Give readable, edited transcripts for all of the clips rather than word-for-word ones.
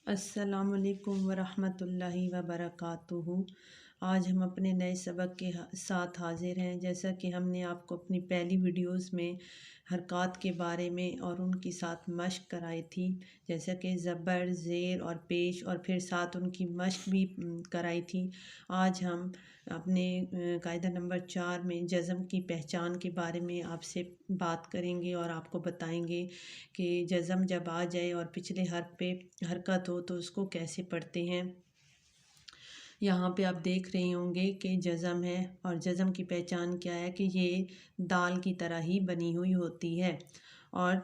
अस्सलामुअलैकुम वरहमतुल्लाहि वबरकातुहू। आज हम अपने नए सबक के साथ हाजिर हैं। जैसा कि हमने आपको अपनी पहली वीडियोस में हरकत के बारे में और उनके साथ मश्क कराई थी, जैसा कि ज़बर, ज़ेर और पेश, और फिर साथ उनकी मश्क भी कराई थी। आज हम अपने कायदा नंबर 4 में जज़म की पहचान के बारे में आपसे बात करेंगे और आपको बताएंगे कि जज़म जब आ जाए और पिछले हर्फ पे हरकत हो तो उसको कैसे पढ़ते हैं। यहाँ पे आप देख रहे होंगे कि जज़म है, और जज़म की पहचान क्या है कि ये दाल की तरह ही बनी हुई होती है, और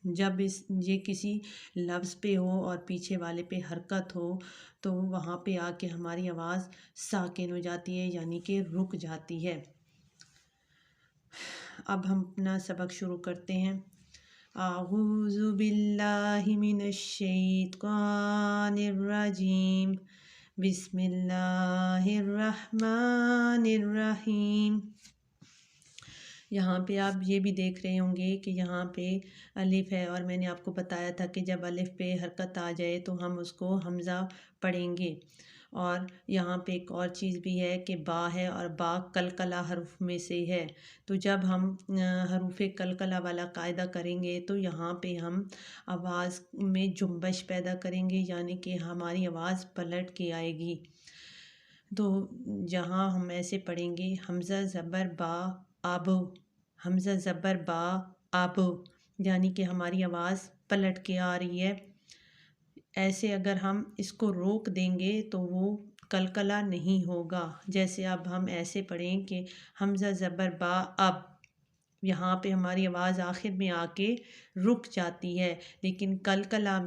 जब ये किसी लफ्ज़ पे हो और पीछे वाले पे हरकत हो तो वहाँ पे आके हमारी आवाज़ साकिन हो जाती है, यानी कि रुक जाती है। अब हम अपना सबक शुरू करते हैं। आऊज़ु बिल्लाहि मिनश्शैतानिर्रजीम, बिस्मिल्लाहिर्रहमानिर्रहीम। यहाँ पे आप ये भी देख रहे होंगे कि यहाँ पे अलिफ है, और मैंने आपको बताया था कि जब अलिफ पे हरकत आ जाए तो हम उसको हमज़ा पढ़ेंगे। और यहाँ पे एक और चीज़ भी है कि बा है, और बा कलकला हरूफ में से है। तो जब हम हरूफ कलकला वाला कायदा करेंगे तो यहाँ पे हम आवाज़ में जुम्बश पैदा करेंगे, यानी कि हमारी आवाज़ पलट के आएगी। तो जहाँ हम ऐसे पढ़ेंगे हमज़ा ज़बर बा अब, हमज़ा ज़बर बा अब, यानी कि हमारी आवाज़ पलट के आ रही है। ऐसे अगर हम इसको रोक देंगे तो वो कलकला नहीं होगा। जैसे अब हम ऐसे पढ़ें कि हमज़ा ज़बर बा अब, यहाँ पे हमारी आवाज़ आखिर में आके रुक जाती है। लेकिन कलकला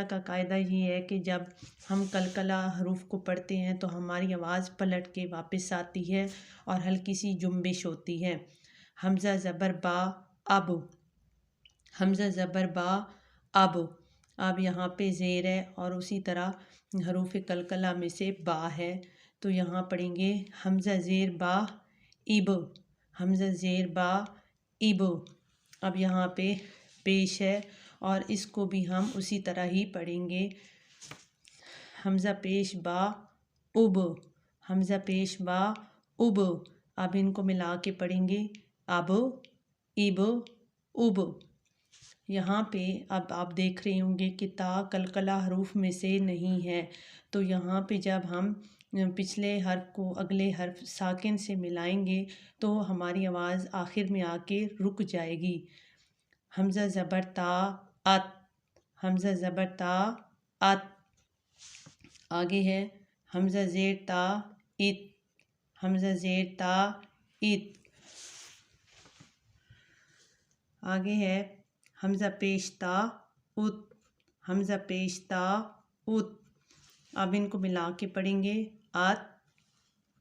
का कायदा ये है कि जब हम कलकला हरूफ को पढ़ते हैं तो हमारी आवाज़ पलट के वापस आती है और हल्की सी जुम्बिश होती है। हमज़ा ज़बर बा अब, हमज़ा ज़बर बा अब यहाँ पे ज़ेर है, और उसी तरह हरूफ कलकला में से बा है। तो यहाँ पढ़ेंगे हमज़ा ज़ेर बा इब, हमज़ा ज़ेर बा इब। अब यहाँ पे पेश है, और इसको भी हम उसी तरह ही पढ़ेंगे। हमज़ा पेश बा उब, हमज़ा पेश बा उब। अब इनको मिला के पढ़ेंगे अब, इब, उब। यहाँ पे अब आप देख रहे होंगे कि ता कलकला हरूफ में से नहीं है। तो यहाँ पे जब हम पिछले हर्फ को अगले हर्फ साकिन से मिलाएंगे तो हमारी आवाज़ आखिर में आके रुक जाएगी। हमज़ा ज़बर ता अत, हमज़ा ज़बर ता अत। आगे है हमज़ा ज़ेर ता इत, हमज़ा ज़ेर ता इत। आगे है हमज़ा पेश ता उत, हमज़ा पेश ता उत। अब इनको मिला के पढ़ेंगे आत,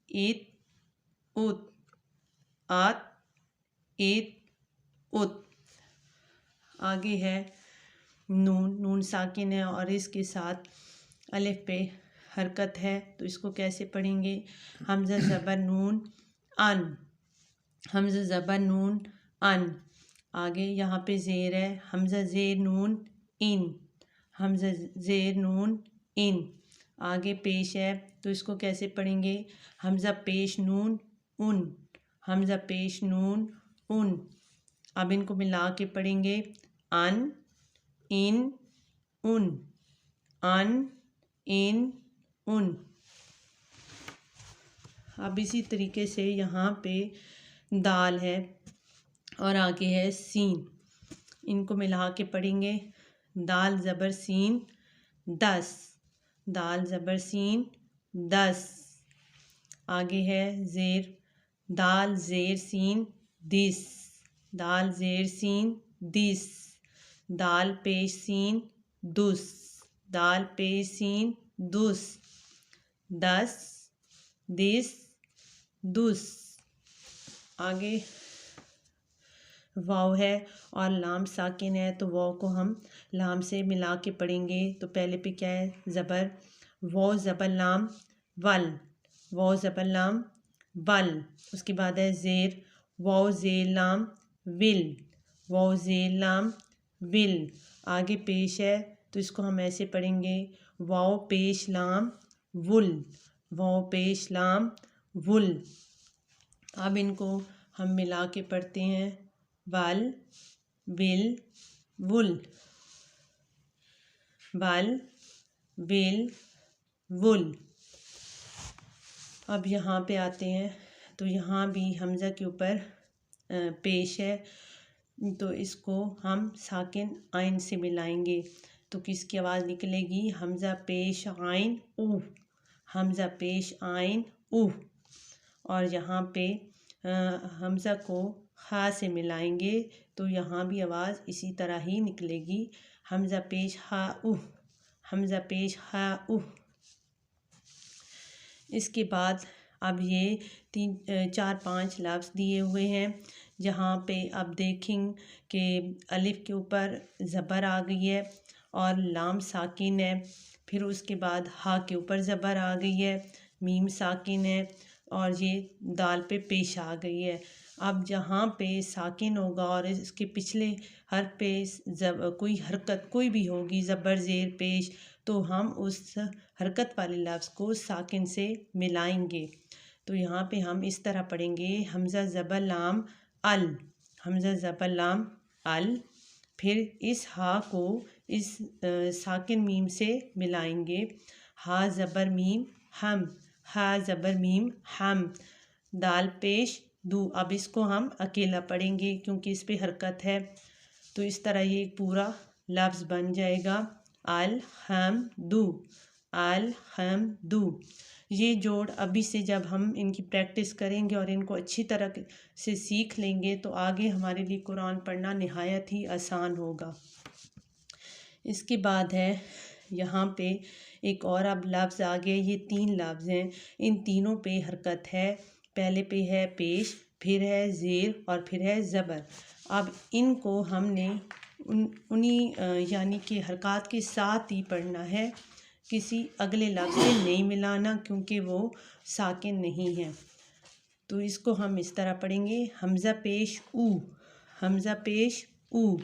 इत, उत, आत, इत, उत। आगे है नून साकिन है और इसके साथ अलिफ पे हरकत है, तो इसको कैसे पढ़ेंगे। हमज़ा ज़बर नून अन, हमज़ा ज़बर नून अन। आगे यहाँ पे ज़ेर है, हमज़ा ज़ेर नून इन, हमज़ा ज़ेर नून इन। आगे पेश है, तो इसको कैसे पढ़ेंगे। हमज़ा पेश नून उन, हमज़ा पेश नून उन। अब इनको मिला के पढ़ेंगे अन, इन, उन, अन, इन, उन। अब इसी तरीके से यहाँ पे दाल है और आगे है सीन, इनको मिला के पढ़ेंगे दाल ज़बर सीन 10, दाल ज़बर सीन 10। आगे है ज़ेर, दाल ज़ेर सीन 10, दाल ज़ेर सीन 10। दाल पेश सीन 10, दाल पेश सीन 10, 10, 10, 10। आगे वाव है और लाम साकिन है, तो वाव को हम लाम से मिला के पढ़ेंगे। तो पहले पे क्या है ज़बर, वाव ज़बर लाम वल, वाव ज़बर लाम वल। उसके बाद है ज़ेर, वाव ज़ेर लाम विल, वाव ज़ेर लाम विल। आगे पेश है, तो तो इसको हम ऐसे पढ़ेंगे वाव पेश लाम वुल, वाव पेश लाम वुल। अब इनको हम मिला के पढ़ते हैं वल विल वुल, वल विल वुल। अब यहाँ पे आते हैं तो यहाँ भी हमज़ा के ऊपर पेश है, तो इसको हम साकिन आइन से मिलाएंगे। तो किसकी आवाज़ निकलेगी? हमज़ा पेश आइन ऊ, हमज़ा पेश आइन ऊ। और यहाँ पे हमज़ा को हा से मिलाएंगे तो यहाँ भी आवाज़ इसी तरह ही निकलेगी, हमज़ा पेश हा ऊ, हमज़ा पेश हा ऊ। इसके बाद अब ये 4-5 लफ्ज़ दिए हुए हैं, जहाँ पे अब देखें कि अलिफ के ऊपर ज़बर आ गई है और लाम साकिन है, फिर उसके बाद हा के ऊपर ज़बर आ गई है, मीम साकिन है और ये दाल पे पेश आ गई है। अब जहाँ पे साकिन होगा और इसके पिछले हर्फ पे कोई हरकत कोई भी होगी, ज़बर ज़ेर पेश, तो हम उस हरकत वाले लफ्ज़ को साकिन से मिलाएंगे। तो यहाँ पे हम इस तरह पढ़ेंगे हमज़ा ज़बर लाम अल, हमज़ा ज़बर लाम अल, फिर इस हा को इस साकिन मीम से मिलाएंगे, हा ज़बर मीम हम, हा ज़बर मीम हम, दाल पेश दू। अब इसको हम अकेला पढ़ेंगे क्योंकि इस पे हरकत है, तो इस तरह ये पूरा लफ्ज़ बन जाएगा अल हम दू, अल हम दू। ये जोड़ अभी से जब हम इनकी प्रैक्टिस करेंगे और इनको अच्छी तरह से सीख लेंगे तो आगे हमारे लिए कुरान पढ़ना निहायत ही आसान होगा। इसके बाद है यहाँ पे एक और अब लफ्ज़ आ गए, ये 3 लफ्ज़ हैं, इन तीनों पे हरकत है। पहले पे है पेश, फिर है ज़ेर और फिर है ज़बर। अब इनको हमने उन्हीं यानी कि हरकत के साथ ही पढ़ना है, किसी अगले लफ्ज़ से नहीं मिलाना क्योंकि वो साकिन नहीं है। तो इसको हम इस तरह पढ़ेंगे हमज़ा पेश ऊ, हमज़ा पेश ऊ।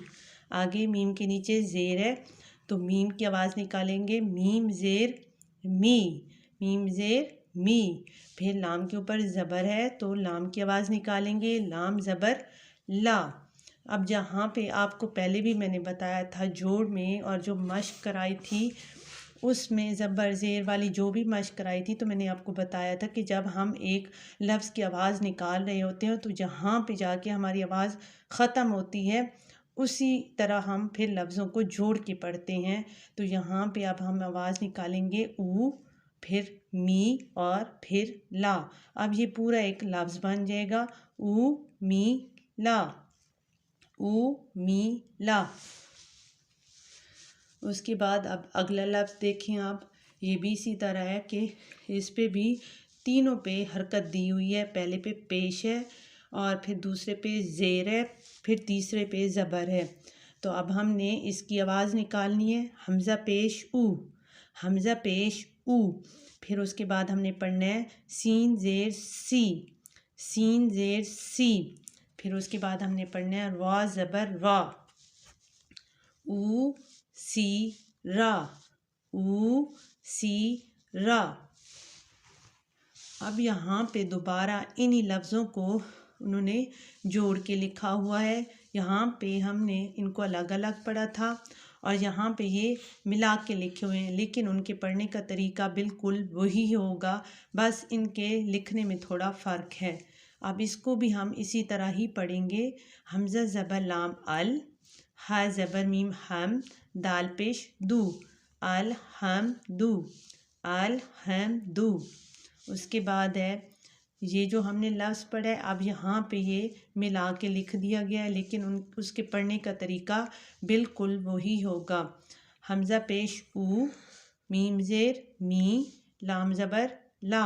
आगे मीम के नीचे ज़ेर है तो मीम की आवाज़ निकालेंगे मीम ज़ेर मी, मीम ज़ेर मी। फिर लाम के ऊपर ज़बर है तो लाम की आवाज़ निकालेंगे लाम ज़बर ला। अब जहाँ पे आपको पहले भी मैंने बताया था जोड़ में और जो मश्क कराई थी उसमें ज़बर ज़ेर वाली जो भी मश्क कराई थी, तो मैंने आपको बताया था कि जब हम एक लफ्ज़ की आवाज़ निकाल रहे होते हैं तो जहाँ पे जाके हमारी आवाज़ ख़त्म होती है उसी तरह हम फिर लफ्ज़ों को जोड़ के पढ़ते हैं। तो यहाँ पे अब हम आवाज़ निकालेंगे ऊ, फिर मी और फिर ला। अब ये पूरा एक लफ्ज़ बन जाएगा ऊ मी ला, ऊ मी ला। उसके बाद अब अगला लफ्ज़ देखें आप, ये भी इसी तरह है कि इस पे भी तीनों पे हरकत दी हुई है। पहले पे पेश है और फिर दूसरे पे ज़ेर है, फिर तीसरे पे ज़बर है। तो अब हमने इसकी आवाज़ निकालनी है हमज़ा पेश ऊ, हमज़ा पेश ऊ। फिर उसके बाद हमने पढ़ना है सीन ज़ेर सी, सीन ज़ेर सी। फिर उसके बाद हमने पढ़ना है वा ज़बर वा, ऊ सी रा, ऊ सी रा। अब यहाँ पे दोबारा इन्हीं लफ्ज़ों को उन्होंने जोड़ के लिखा हुआ है। यहाँ पे हमने इनको अलग अलग पढ़ा था और यहाँ पे ये मिला के लिखे हुए हैं, लेकिन उनके पढ़ने का तरीका बिल्कुल वही होगा, बस इनके लिखने में थोड़ा फ़र्क है। अब इसको भी हम इसी तरह ही पढ़ेंगे हमज़ा ज़बर लाम अल, हा ज़बर मीम हम, दाल पेश दू, अल हम दू, अल हम दू। उसके बाद है ये जो हमने लफ्ज़ पढ़ा है, अब यहाँ पे ये मिला के लिख दिया गया है, लेकिन उसके पढ़ने का तरीका बिल्कुल वही होगा। हमज़ा पेश ऊ, मीम ज़ेर मी, लाम ज़बर ला,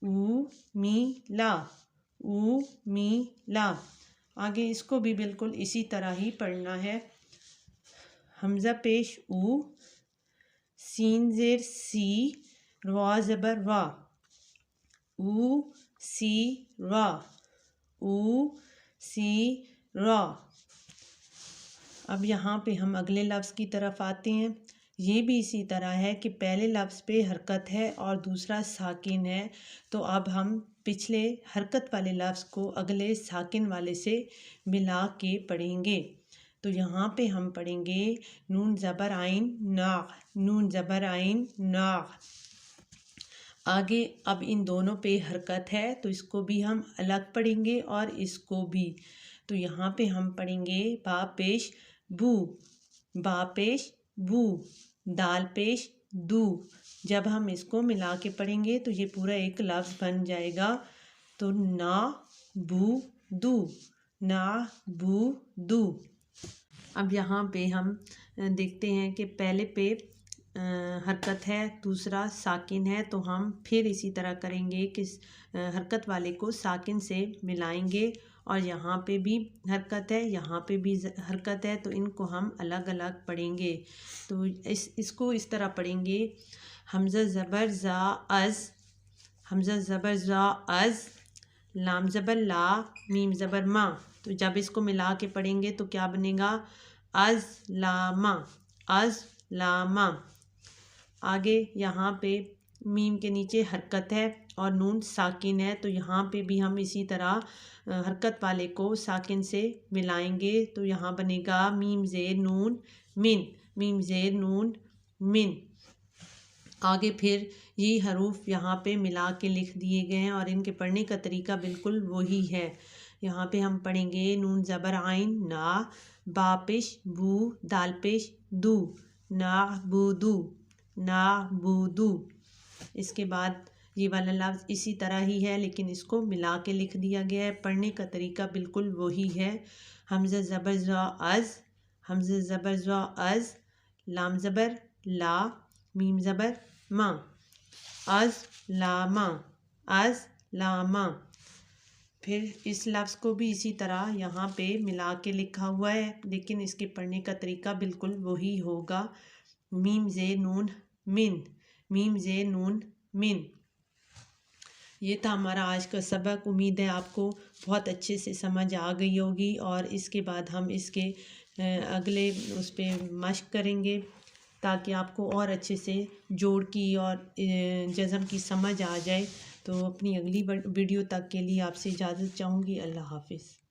ऊ मी ला, ऊ मी ला। आगे इसको भी बिल्कुल इसी तरह ही पढ़ना है। हमज़ा पेश ऊ, सीन ज़ेर सी, वा ज़बर वा, ऊ सी रा, ऊ सी रा। अब यहाँ पे हम अगले लफ्ज़ की तरफ आते हैं। ये भी इसी तरह है कि पहले लफ्ज़ पे हरकत है और दूसरा साकिन है, तो अब हम पिछले हरकत वाले लफ्ज़ को अगले साकिन वाले से मिला के पढ़ेंगे। तो यहाँ पे हम पढ़ेंगे नून ज़बर आइन ना, नून ज़बर आइन ना। आगे अब इन दोनों पे हरकत है तो इसको भी हम अलग पढ़ेंगे और इसको भी। तो यहाँ पे हम पढ़ेंगे बा पेश बू, बा पेश बू, दाल पेश दू। जब हम इसको मिला के पढ़ेंगे तो ये पूरा एक लफ्ज़ बन जाएगा। तो ना बू दू, ना बू दू। अब यहाँ पे हम देखते हैं कि पहले पे हरकत है, दूसरा साकिन है, तो हम फिर इसी तरह करेंगे कि हरकत वाले को साकिन से मिलाएंगे और यहाँ पे भी हरकत है, यहाँ पे भी हरकत है, तो इनको हम अलग अलग पढ़ेंगे। तो इसको इस तरह पढ़ेंगे हमज़ा ज़बर ज़ा अज़, हमज़ा ज़बर ज़ा अज़, लाम ज़बर ला, मीम ज़बर मा। तो जब इसको मिला के पढ़ेंगे तो क्या बनेगा अज़ लामा, अज़ लामा। आगे यहाँ पे मीम के नीचे हरकत है और नून साकिन है, तो यहाँ पे भी हम इसी तरह हरकत वाले को साकिन से मिलाएंगे। तो यहाँ बनेगा मीम ज़ेर नून मिन, मीम ज़ेर नून मिन। आगे फिर ये हरूफ यहाँ पे मिला के लिख दिए गए हैं और इनके पढ़ने का तरीका बिल्कुल वही है। यहाँ पे हम पढ़ेंगे नून ज़बर आइन ना, बा पेश बू, दाल पेश दू, ना बूदू, ना बूदू। इसके बाद ये वाला लफ्ज़ इसी तरह ही है लेकिन इसको मिला के लिख दिया गया है। पढ़ने का तरीका बिल्कुल वही है। हमज़ा ज़बर ज़ा अज़, हमज़ा ज़बर ज़ा अज़, लाम ज़बर ला, मीम ज़बर मा, अज़ लामा, अज़ लामा। फिर इस लफ्ज़ को भी इसी तरह यहाँ पे मिला के लिखा हुआ है लेकिन इसके पढ़ने का तरीका बिल्कुल वही होगा। मीम ज़े नून मिन, मीम ज़े नून मिन। ये था हमारा आज का सबक। उम्मीद है आपको बहुत अच्छे से समझ आ गई होगी और इसके बाद हम इसके अगले उस पर मश्क करेंगे ताकि आपको और अच्छे से जोड़ की और जज़म की समझ आ जाए। तो अपनी अगली वीडियो तक के लिए आपसे इजाज़त चाहूँगी। अल्लाह हाफ़िज़।